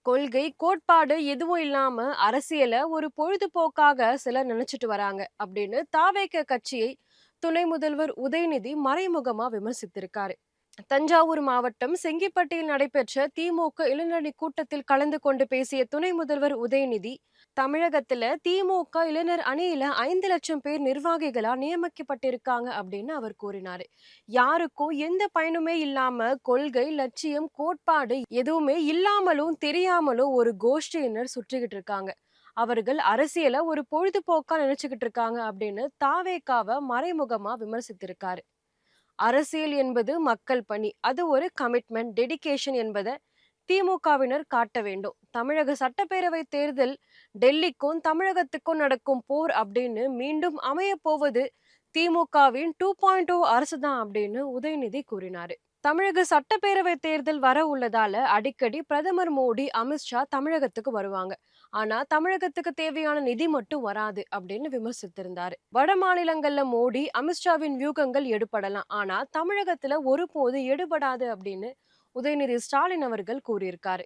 கொள்கை, கோட்பாடு எதுவும் இல்லாம அரசியல ஒரு பொழுதுபோக்காக சிலர் நினைச்சிட்டு வராங்க அப்படின்னு தாவேக கட்சியை துணை முதல்வர் உதயநிதி மறைமுகமா விமர்சித்திருக்காரு. தஞ்சாவூர் மாவட்டம் செங்கிப்பட்டியில் நடைபெற்ற திமுக இளைஞரணி கூட்டத்தில் கலந்து கொண்டு பேசிய துணை முதல்வர் உதயநிதி, தமிழகத்துல திமுக இளைஞர் அணியில 5 லட்சம் பேர் நிர்வாகிகளா நியமிக்கப்பட்டிருக்காங்க அப்படின்னு அவர் கூறினாரு. யாருக்கும் எந்த பயனுமே இல்லாம கொள்கை, லட்சியம், கோட்பாடு எதுவுமே இல்லாமலும் தெரியாமலும் ஒரு கோஷ்டியினர் சுற்றிக்கிட்டு இருக்காங்க. அவர்கள் அரசியல ஒரு பொழுதுபோக்கா நினைச்சுக்கிட்டு இருக்காங்க அப்படின்னு தாவேகாவ மறைமுகமா விமர்சித்திருக்காரு. அரசியல் என்பது மக்கள் பணி. அது ஒரு கமிட்மெண்ட், டெடிகேஷன் என்பத திமுகவினர் காட்ட வேண்டும். தமிழக சட்டப்பேரவை தேர்தல் டெல்லிக்கும் தமிழகத்துக்கும் நடக்கும் போர் அப்படின்னு மீண்டும் அமையப் போவது திமுகவின் 2.0 அரசு தான் அப்படின்னு உதயநிதி கூறினாரு. தமிழக சட்டப்பேரவை தேர்தல் வர உள்ளதால அடிக்கடி பிரதமர் மோடி, அமித்ஷா தமிழகத்துக்கு வருவாங்க. ஆனா தமிழகத்துக்கு தேவையான நிதி மட்டும் வராது அப்படின்னு விமர்சித்திருந்தாரு. வட மாநிலங்கள்ல மோடி, அமித்ஷாவின் வியூகங்கள் எடுபடலாம். ஆனா தமிழகத்துல ஒருபோது எடுபடாது அப்படின்னு உதயநிதி ஸ்டாலின் அவர்கள் கூறியிருக்காரு.